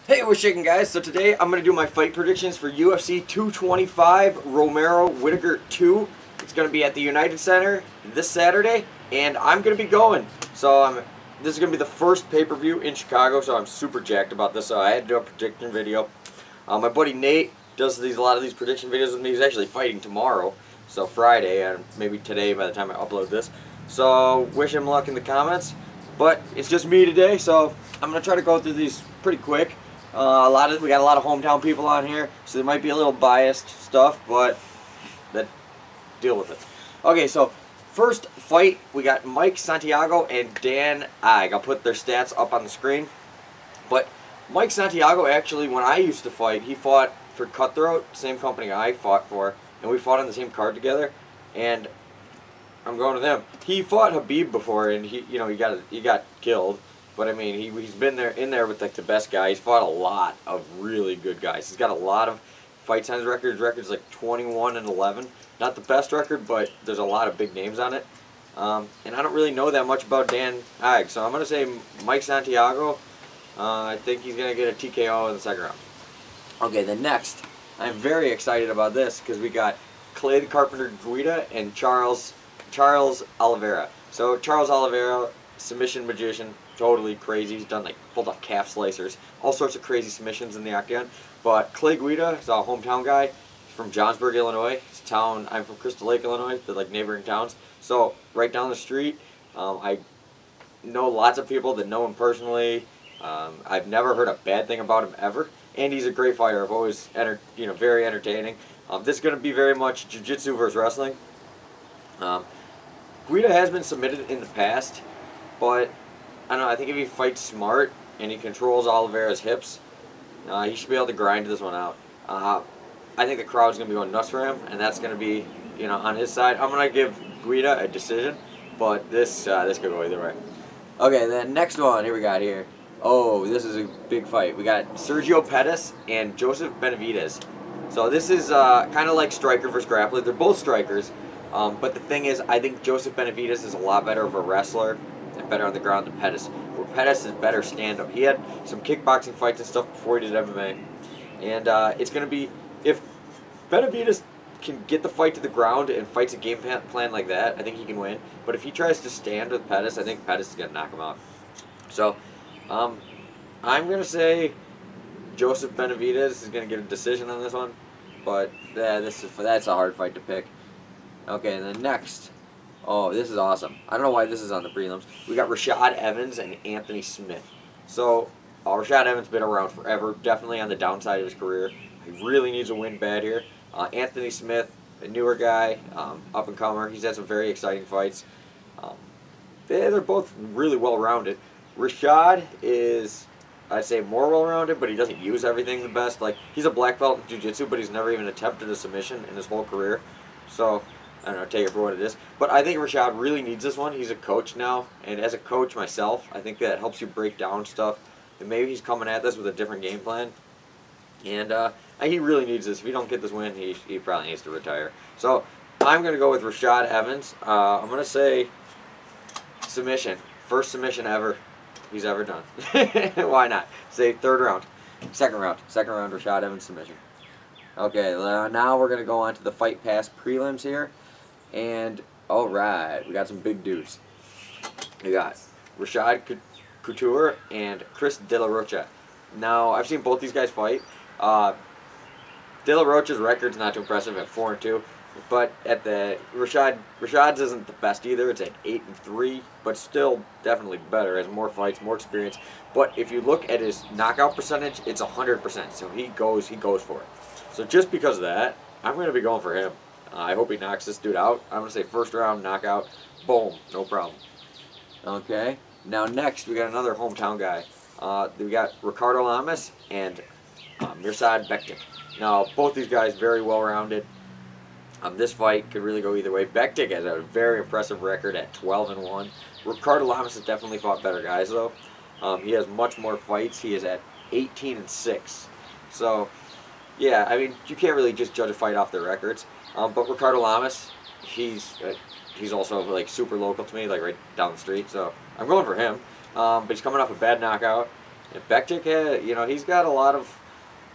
Hey, what's shaking, guys? So today I'm going to do my fight predictions for UFC 225 Romero Whittaker 2. It's going to be at the United Center this Saturday, and I'm going to be going. So this is going to be the first pay-per-view in Chicago, so I'm super jacked about this. So I had to do a prediction video. My buddy Nate does a lot of these prediction videos with me. He's actually fighting tomorrow, so Friday, and maybe today by the time I upload this. So wish him luck in the comments. But it's just me today, so I'm going to try to go through these pretty quick. We got a lot of hometown people on here, so there might be a little biased stuff, but deal with it. Okay, so first fight, we got Mike Santiago and Dan Ige. I'll put their stats up on the screen. But Mike Santiago, actually, when I used to fight, he fought for Cutthroat, same company I fought for, and we fought on the same card together. And I'm going with him. He fought Habib before, and he got killed. But I mean, he's been in there with like the best guys. He's fought a lot of really good guys. He's got a lot of fights on his record. His record's like 21-11. Not the best record, but there's a lot of big names on it. And I don't really know that much about Dan Ige, so I'm gonna say Mike Santiago. I think he's gonna get a TKO in the second round. Okay, then next, I'm very excited about this because we got Clay the Carpenter Guida and Charles Oliveira. So Charles Oliveira, submission magician, totally crazy. He's done like pulled off calf slicers, all sorts of crazy submissions in the octagon. But Clay Guida is a hometown guy. He's from Johnsburg, Illinois. His town. I'm from Crystal Lake, Illinois. They're like neighboring towns. So right down the street. I know lots of people that know him personally. I've never heard a bad thing about him ever, and he's a great fighter. I've always very entertaining. This is going to be very much jiu-jitsu versus wrestling. Guida has been submitted in the past, but I don't know, I think if he fights smart and he controls Oliveira's hips, he should be able to grind this one out. I think the crowd's going to be going nuts for him, and that's going to be, on his side. I'm going to give Guida a decision, but this could go either way. Okay, then next one, here we got here. Oh, this is a big fight. We got Sergio Pettis and Joseph Benavidez. So this is kind of like striker versus grappler. They're both strikers. But the thing is, I think Joseph Benavidez is a lot better of a wrestler and better on the ground than Pettis. Where Pettis is better stand-up. He had some kickboxing fights and stuff before he did MMA. And it's going to be, if Benavidez can get the fight to the ground and fights a game plan like that, I think he can win. But if he tries to stand with Pettis, I think Pettis is going to knock him out. So, I'm going to say Joseph Benavidez is going to get a decision on this one. But that's a hard fight to pick. Okay, and then next, oh, this is awesome. I don't know why this is on the prelims. We got Rashad Evans and Anthony Smith. So, Rashad Evans been around forever, definitely on the downside of his career. He really needs a win bad here. Anthony Smith, a newer guy, up-and-comer. He's had some very exciting fights. They're both really well-rounded. Rashad is, I'd say, more well-rounded, but he doesn't use everything the best. Like, he's a black belt in jiu-jitsu, but he's never even attempted a submission in his whole career. So, I don't know, take it for what it is. But I think Rashad really needs this one. He's a coach now, and as a coach myself, I think that helps you break down stuff. And maybe he's coming at this with a different game plan. And he really needs this. If he don't get this win, he probably needs to retire. So I'm going to go with Rashad Evans. I'm going to say submission. First submission ever he's ever done. Why not? Say third round. Second round. Second round, Rashad Evans submission. Okay, now we're going to go on to the Fight Pass prelims here. And, alright, we got some big dudes. We got Rashad Couture and Chris Dillo. Now, I've seen both these guys fight. Dillo record's not too impressive at 4-2. But at the Rashad's isn't the best either. It's at 8-3, but still definitely better. Has more fights, more experience. But if you look at his knockout percentage, it's 100%. So he goes for it. So just because of that, I'm going to be going for him. I hope he knocks this dude out. I'm going to say first round knockout. Boom, no problem. Okay. Now next, we got another hometown guy. We got Ricardo Lamas and Mirsad Bektik. Now both these guys very well rounded. This fight could really go either way. Bektik has a very impressive record at 12-1. Ricardo Lamas has definitely fought better guys though. He has much more fights. He is at 18-6. So, yeah, I mean, you can't really just judge a fight off their records. But Ricardo Lamas, he's also like super local to me, like right down the street. So I'm going for him. But he's coming off a bad knockout, If Bektic had, he's got a lot of,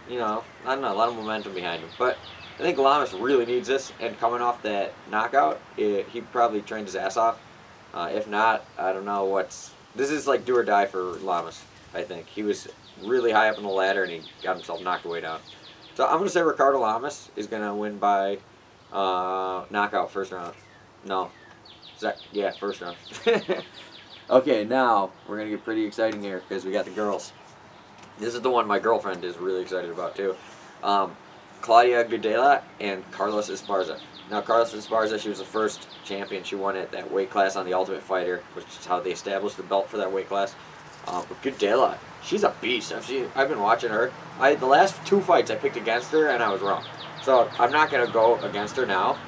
I don't know, a lot of momentum behind him. But I think Lamas really needs this, and coming off that knockout, he probably trained his ass off. If not, I don't know this is like do or die for Lamas, I think. He was really high up on the ladder, and he got himself knocked way down. So I'm going to say Ricardo Lamas is going to win by knockout first round. No. Yeah, first round. Okay, now we're going to get pretty exciting here because we got the girls. This is the one my girlfriend is really excited about too. Claudia Gadelha and Carla Esparza. Now, Carla Esparza, she was the first champion. She won at that weight class on The Ultimate Fighter, which is how they established the belt for that weight class. But Gadelha, she's a beast. I've been watching her. The last 2 fights I picked against her, and I was wrong. So I'm not going to go against her now.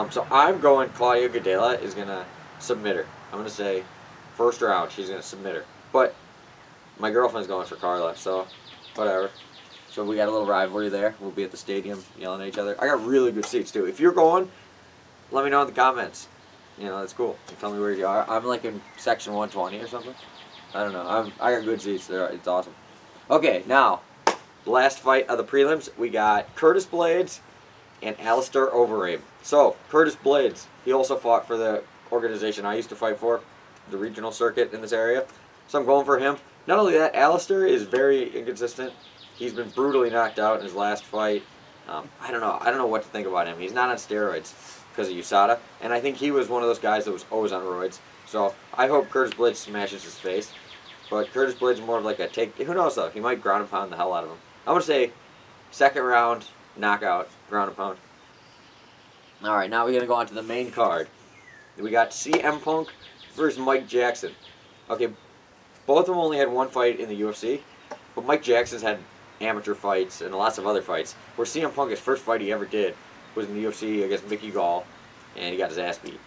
So I'm going Claudia Gadelha is going to submit her. I'm going to say first round, she's going to submit her. But my girlfriend's going for Carla, so whatever. So we got a little rivalry there. We'll be at the stadium yelling at each other. I got really good seats, too. If you're going, let me know in the comments. That's cool. You tell me where you are. I'm like in section 120 or something. I don't know. I got good seats there. It's awesome. Okay, now, the last fight of the prelims, we got Curtis Blaydes and Alistair Overeem. So, Curtis Blaydes, he also fought for the organization I used to fight for, the regional circuit in this area. So I'm going for him. Not only that, Alistair is very inconsistent. He's been brutally knocked out in his last fight. I don't know what to think about him. He's not on steroids because of USADA, and I think he was one of those guys that was always on roids. So I hope Curtis Blaydes smashes his face. But Curtis Blaydes is more of like a take. Who knows though? He might ground and pound the hell out of him. I'm gonna say second round knockout, ground and pound. All right, now we're gonna go on to the main card. We got CM Punk versus Mike Jackson. Okay, both of them only had 1 fight in the UFC, but Mike Jackson's had amateur fights and lots of other fights. Where CM Punk, his first fight he ever did was in the UFC against Mickey Gall, and he got his ass beat.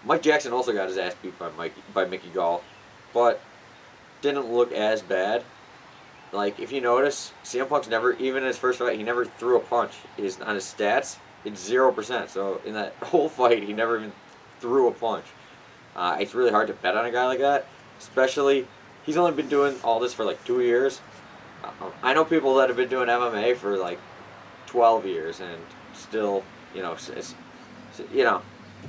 Mike Jackson also got his ass beat by Mickey Gall, but didn't look as bad. Like, if you notice, CM Punk's never, even in his first fight, he never threw a punch. On his stats, it's 0%. So in that whole fight, he never even threw a punch. It's really hard to bet on a guy like that, especially, he's only been doing all this for like 2 years. I know people that have been doing MMA for like 12 years and still,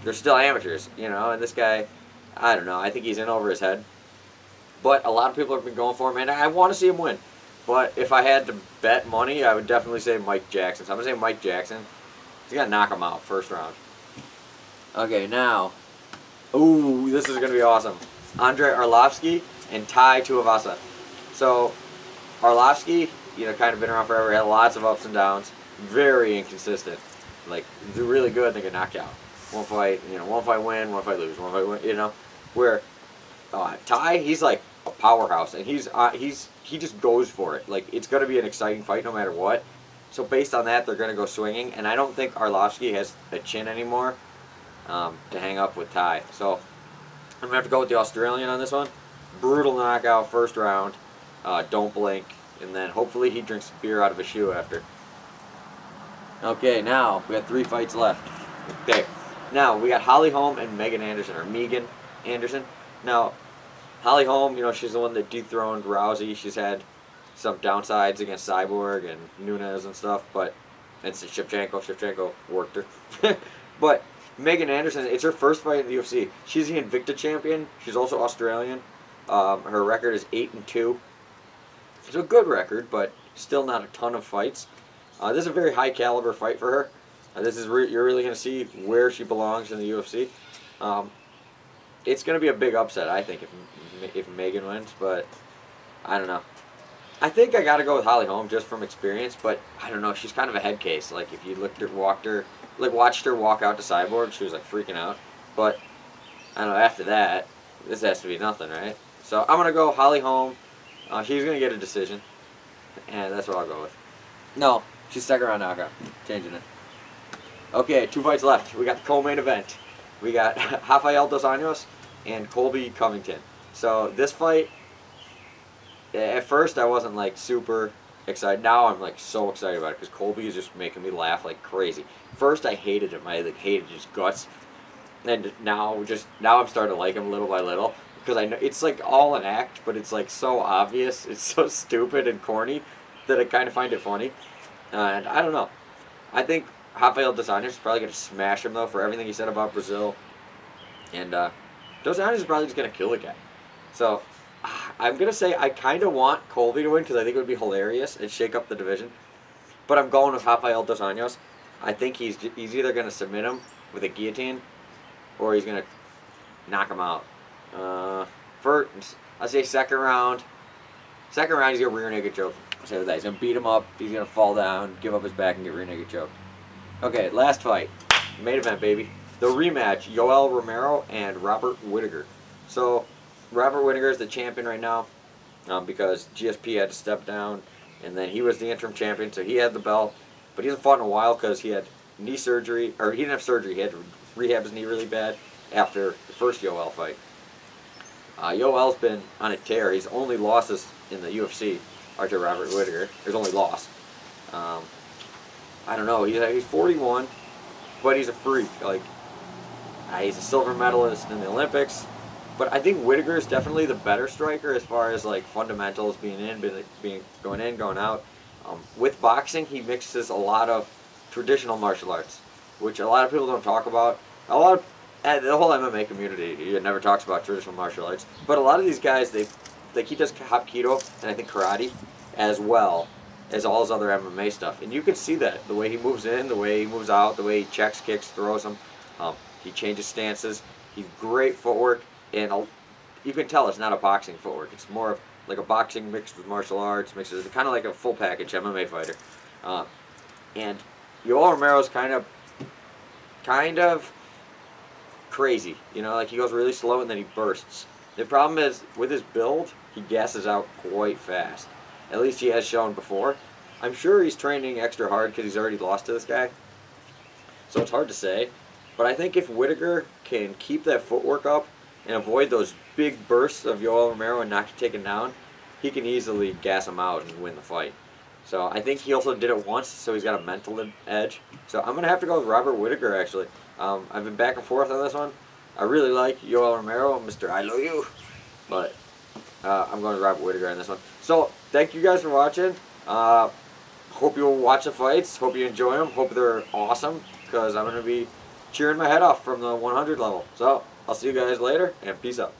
they're still amateurs, and this guy, I don't know, I think he's in over his head. But a lot of people have been going for him, and I want to see him win. But if I had to bet money, I would definitely say Mike Jackson. So I'm going to say Mike Jackson. He's going to knock him out first round. Okay, now, ooh, this is going to be awesome. Andrei Arlovski and Tai Tuivasa. So, Arlovski, kind of been around forever, had lots of ups and downs, very inconsistent. Like, they're really good, they get knocked out. One fight win, one fight lose, one fight win, Where Tai, he's like a powerhouse, and he just goes for it. Like, it's going to be an exciting fight no matter what. So based on that, they're going to go swinging, and I don't think Arlovski has a chin anymore to hang up with Tai. So I'm going to have to go with the Australian on this one. Brutal knockout, first round. Don't blink, and then hopefully he drinks beer out of a shoe after. Okay, now we got 3 fights left. Okay, now we got Holly Holm and Megan Anderson. Now, Holly Holm, she's the one that dethroned Rousey. She's had some downsides against Cyborg and Nunes and stuff, but it's Shevchenko. Shevchenko worked her. But Megan Anderson, it's her first fight in the UFC. She's the Invicta champion. She's also Australian. Her record is 8-2. It's a good record, but still not a ton of fights. This is a very high caliber fight for her. You're really going to see where she belongs in the UFC. It's going to be a big upset, I think, if Megan wins, but I don't know. I think I got to go with Holly Holm just from experience, but I don't know. She's kind of a head case. Like, if you watched her walk out to Cyborg, she was like freaking out. But I don't know. After that, this has to be nothing, right? So I'm going to go Holly Holm. She's going to get a decision, and that's what I'll go with. No, she's second round knockout. Changing it. Okay, 2 fights left. We got the co-main event. We got Rafael dos Anjos and Colby Covington. So this fight, at first I wasn't like super excited. Now I'm like so excited about it because Colby is just making me laugh like crazy. First I hated him. I like hated his guts. And now I'm starting to like him little by little. because I know it's like all an act, but it's like so obvious, it's so stupid and corny that I kind of find it funny. And I don't know. I think Rafael dos Anjos is probably going to smash him though for everything he said about Brazil. And dos Anjos is probably just going to kill the guy. So I'm going to say I kind of want Colby to win because I think it would be hilarious and shake up the division. But I'm going with Rafael dos Anjos. I think he's either going to submit him with a guillotine or he's going to knock him out. First, I'll say second round. Second round, he's going to rear naked choke. I'll say that. He's going to beat him up. He's going to fall down, give up his back, and get rear naked choked. Okay, last fight. Main event, baby. The rematch, Yoel Romero and Robert Whittaker. So, Robert Whittaker is the champion right now because GSP had to step down, and then he was the interim champion, so he had the belt. But he hasn't fought in a while because he had knee surgery, or he didn't have surgery, he had to rehab his knee really bad after the first Yoel fight. Yoel's been on a tear. He's only losses in the UFC are to Robert Whittaker. His only loss. I don't know. He's 41, but he's a freak. Like, he's a silver medalist in the Olympics. But I think Whittaker is definitely the better striker as far as like fundamentals, being going in, going out. With boxing, he mixes a lot of traditional martial arts, which a lot of people don't talk about. The whole MMA community never talks about traditional martial arts. But a lot of these guys, he does Hapkido and I think karate as well as all his other MMA stuff. And you can see that, the way he moves in, the way he moves out, the way he checks, kicks, throws them. He changes stances. He's great footwork. And you can tell it's not a boxing footwork. It's more of like a boxing mixed with martial arts, mixed with kind of like a full package MMA fighter. And Yoel Romero's kind of crazy. You know, like he goes really slow and then he bursts. The problem is with his build, he gasses out quite fast. At least he has shown before. I'm sure he's training extra hard because he's already lost to this guy. So it's hard to say. But I think if Whittaker can keep that footwork up and avoid those big bursts of Yoel Romero and not take him down, he can easily gas him out and win the fight. So I think he also did it once, so he's got a mental edge. So I'm going to have to go with Robert Whittaker, actually. I've been back and forth on this one. I really like Yoel Romero, Mr. I Love You. But I'm going with Robert Whittaker on this one. So thank you guys for watching. Hope you'll watch the fights. Hope you enjoy them. Hope they're awesome, because I'm going to be cheering my head off from the 100 level. So I'll see you guys later, and peace out.